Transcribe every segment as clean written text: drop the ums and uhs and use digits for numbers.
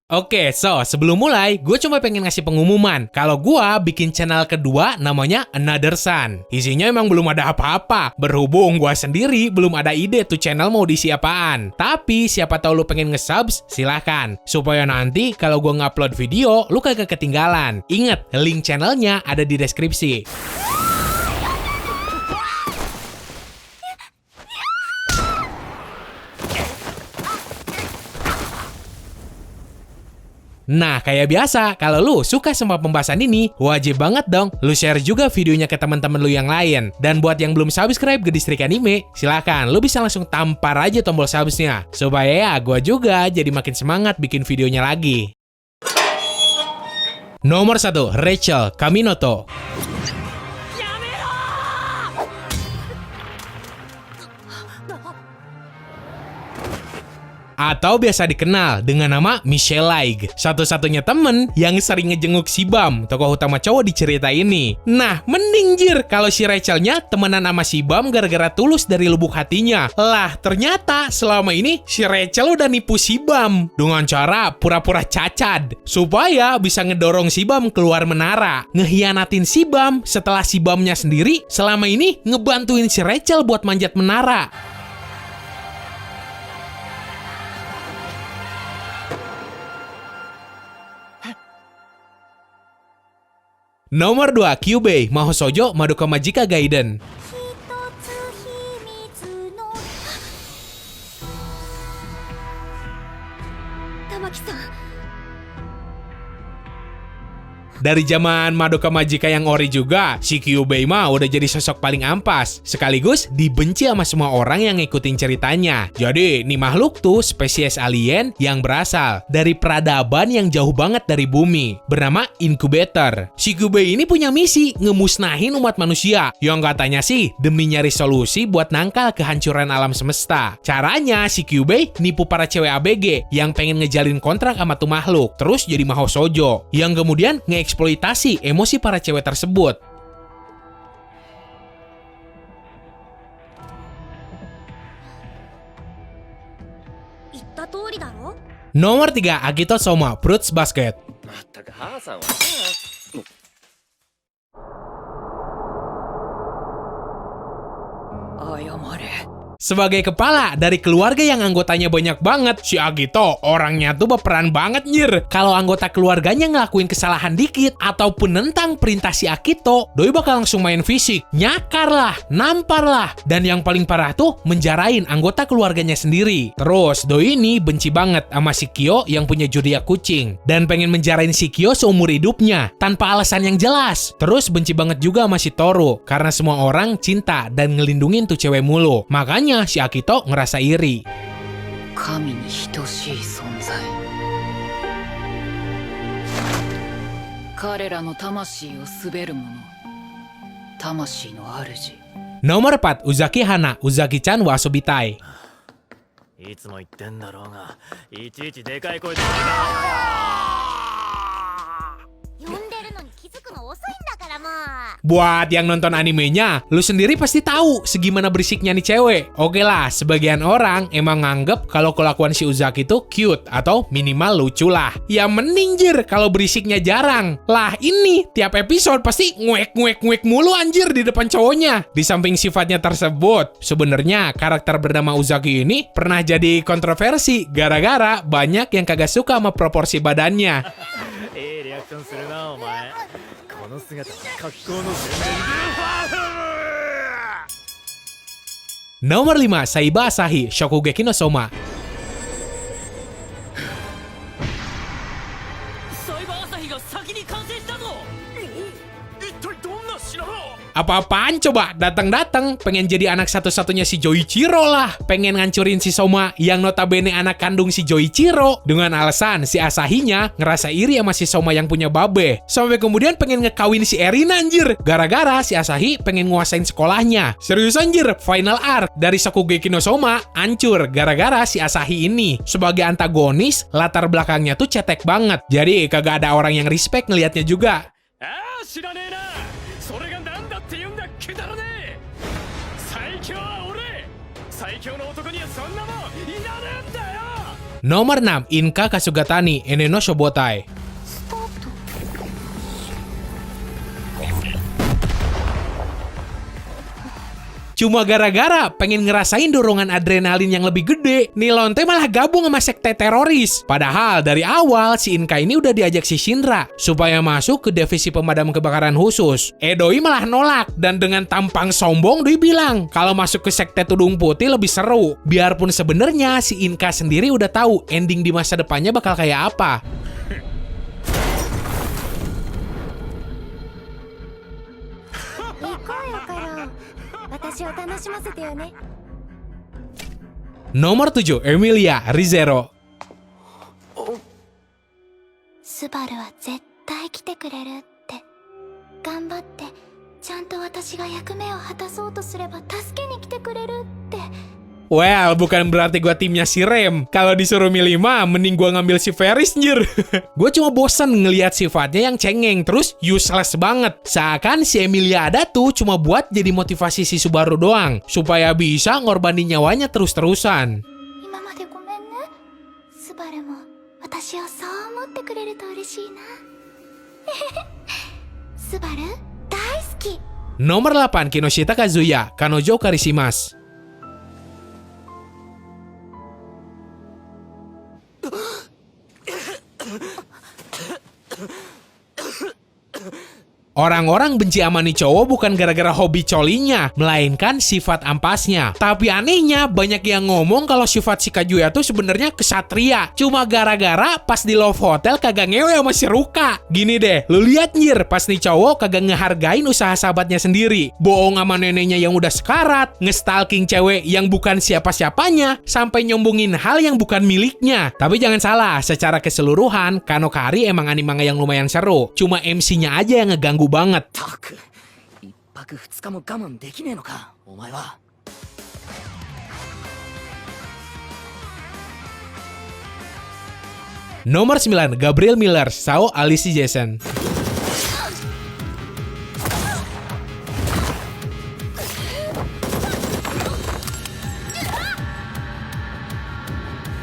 Oke, sebelum mulai, gue cuma pengen ngasih pengumuman kalau gue bikin channel kedua namanya Another Sun. Isinya emang belum ada apa-apa, berhubung gue sendiri belum ada ide tuh channel mau diisi apaan. Tapi siapa tahu lu pengen nge-subs, silahkan. Supaya nanti kalau gue ngupload video, lu kagak ketinggalan. Ingat, link channelnya ada di deskripsi. Nah, kayak biasa, kalau lu suka sama pembahasan ini, wajib banget dong lu share juga videonya ke teman-teman lu yang lain. Dan buat yang belum subscribe ke Distrik Anime, silahkan lu bisa langsung tampar aja tombol subsnya. Supaya ya gua juga jadi makin semangat bikin videonya lagi. Nomor 1, Rachel Kaminoto. Atau biasa dikenal dengan nama Michelle Laig, satu-satunya temen yang sering ngejenguk si Bam, tokoh utama cowok di cerita ini. Nah, mending jir kalau si Rachelnya temenan sama si Bam gara-gara tulus dari lubuk hatinya. Lah, ternyata selama ini si Rachel udah nipu si Bam dengan cara pura-pura cacat supaya bisa ngedorong si Bam keluar menara, ngehianatin si Bam setelah si Bamnya sendiri selama ini ngebantuin si Rachel buat manjat menara. Nomor 2, Kyubey Mahoshoujo Madoka Magica Gaiden. Dari zaman Madoka Magica yang ori juga, si Kyubey mah udah jadi sosok paling ampas, sekaligus dibenci sama semua orang yang ngikutin ceritanya. Jadi, nih makhluk tuh spesies alien yang berasal dari peradaban yang jauh banget dari bumi, bernama Incubator. Si Kyubey ini punya misi ngemusnahin umat manusia, yang katanya sih demi nyari solusi buat nangkal kehancuran alam semesta. Caranya, si Kyubey nipu para cewek ABG yang pengen ngejalin kontrak sama tuh makhluk, terus jadi Mahoshoujo, yang kemudian eksploitasi emosi para cewek tersebut. Nomor 3, Akito Soma Fruits Basket. Sebagai kepala dari keluarga yang anggotanya banyak banget, si Agito orangnya tuh berperan banget nyir. Kalau anggota keluarganya ngelakuin kesalahan dikit ataupun nentang perintah si Akito, doi bakal langsung main fisik, nyakar lah, nampar lah, dan yang paling parah tuh menjarain anggota keluarganya sendiri. Terus doi ini benci banget sama si Kyo yang punya zodiak kucing dan pengen menjarain si Kyo seumur hidupnya tanpa alasan yang jelas. Terus benci banget juga sama si Toru karena semua orang cinta dan ngelindungin tuh cewek mulu. Makanya si Akito ngerasa iri. Nomor 4, Uzaki Hana Uzaki-chan wa Asobitai. Buat yang nonton animenya, lu sendiri pasti tahu segimana berisiknya nih cewek. Oke lah, sebagian orang emang nganggep kalau kelakuan si Uzaki itu cute atau minimal lucu lah. Ya mending jir kalau berisiknya jarang. Lah ini tiap episode pasti nguek mulu anjir di depan cowoknya. Di samping sifatnya tersebut, sebenarnya karakter bernama Uzaki ini pernah jadi kontroversi gara-gara banyak yang kagak suka sama proporsi badannya. Nomor 5, Saiba Asahi Shokugeki no Soma. Apa-apaan coba, datang-datang pengen jadi anak satu-satunya si Joichiro lah. Pengen ngancurin si Soma yang notabene anak kandung si Joichiro dengan alasan si Asahinya ngerasa iri sama si Soma yang punya babe. Sampai kemudian pengen ngekawin si Erina anjir. Gara-gara si Asahi pengen nguasain sekolahnya. Serius anjir, final arc dari Shokugeki no Soma hancur gara-gara si Asahi ini. Sebagai antagonis, latar belakangnya tuh cetek banget. Jadi kagak ada orang yang respect ngelihatnya juga. Nomor 6, Inka Kasugatani, Ene no Shobotai. Cuma gara-gara pengen ngerasain dorongan adrenalin yang lebih gede, Nilon teh malah gabung sama sekte teroris. Padahal dari awal si Inka ini udah diajak si Shinra supaya masuk ke divisi pemadam kebakaran khusus. Doi malah nolak dan dengan tampang sombong Doi bilang kalau masuk ke sekte tudung putih lebih seru. Biarpun sebenarnya si Inka sendiri udah tahu ending di masa depannya bakal kayak apa. Nomor 7, Emilia Rizero. スバルは絶対来てくれるって頑張ってちゃんと私が役目を果たそうとすれば助けに来てくれるって Well, bukan berarti gua timnya si Rem. Kalau disuruh milih mah, mending gua ngambil si Ferris, njir. Gua cuma bosen ngelihat sifatnya yang cengeng, terus useless banget. Seakan si Emilia ada tuh cuma buat jadi motivasi si Subaru doang, supaya bisa ngorbanin nyawanya terus-terusan. 今までごめんねスバルも私をそう思ってくれると嬉しいなスバル大好き Nomor 8, Kinoshita Kazuya, Kanojo Karishimasu. Orang-orang benci sama nih cowok bukan gara-gara hobi colinya, melainkan sifat ampasnya. Tapi anehnya, banyak yang ngomong kalau sifat si Kazuya tuh sebenarnya kesatria. Cuma gara-gara pas di Love Hotel kagak ngewe sama si Ruka. Gini deh, lu liat nyir, pas nih cowok kagak ngehargain usaha sahabatnya sendiri. Bohong sama neneknya yang udah sekarat, ngestalking cewek yang bukan siapa-siapanya, sampai nyombongin hal yang bukan miliknya. Tapi jangan salah, secara keseluruhan, Kanokari emang anime manga yang lumayan seru. Cuma MC-nya aja yang ngeganggu banget. Nomor 9, Gabriel Miller, Sao Alice Jason.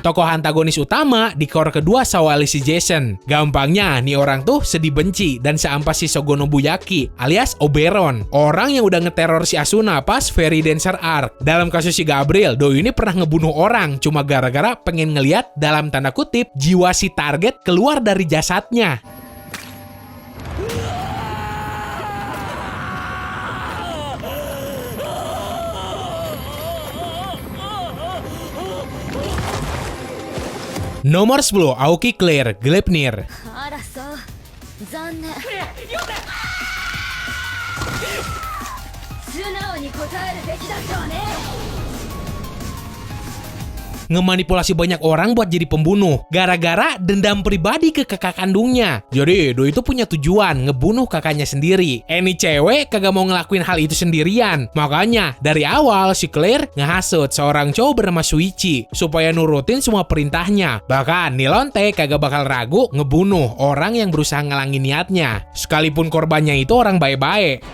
Tokoh antagonis utama di core kedua Sao Alice Jason. Gampangnya, nih orang tuh sedih benci dan seampas si Sogonobuyaki alias Oberon. Orang yang udah ngeteror si Asuna pas Fairy Dancer Arc. Dalam kasus si Gabriel, doi ini pernah ngebunuh orang cuma gara-gara pengen ngeliat dalam tanda kutip jiwa si target keluar dari jasadnya. Nomor 10, Aoki Claire, Gleipnir. Ngemanipulasi banyak orang buat jadi pembunuh gara-gara dendam pribadi ke kakak kandungnya. Jadi Doi itu punya tujuan ngebunuh kakaknya sendiri. Ini cewek kagak mau ngelakuin hal itu sendirian. Makanya dari awal si Claire ngehasut seorang cowok bernama Shuichi supaya nurutin semua perintahnya. Bahkan Nilon teh kagak bakal ragu ngebunuh orang yang berusaha ngelangin niatnya, sekalipun korbannya itu orang baik-baik.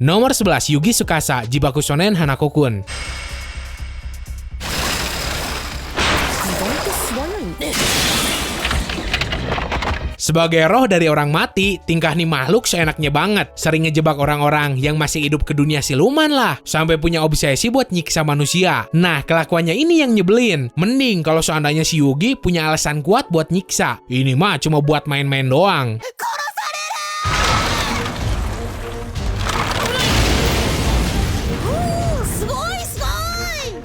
Nomor 11, Yugi Tsukasa, Jibaku Shonen Hanako-kun. Sebagai roh dari orang mati, tingkah nih makhluk seenaknya banget. Sering ngejebak orang-orang yang masih hidup ke dunia siluman lah. Sampai punya obsesi buat nyiksa manusia. Nah, kelakuannya ini yang nyebelin. Mending kalau seandainya si Yugi punya alasan kuat buat nyiksa. Ini mah cuma buat main-main doang.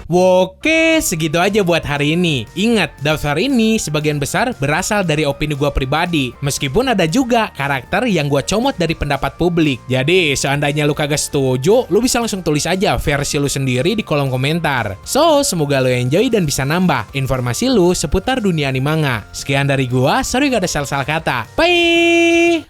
Oke, segitu aja buat hari ini. Ingat, daftar ini sebagian besar berasal dari opini gua pribadi. Meskipun ada juga karakter yang gua comot dari pendapat publik. Jadi, seandainya lu kagak setuju, lu bisa langsung tulis aja versi lu sendiri di kolom komentar. So, semoga lu enjoy dan bisa nambah informasi lu seputar dunia anime manga. Sekian dari gua, sorry gak ada salah-salah kata. Bye!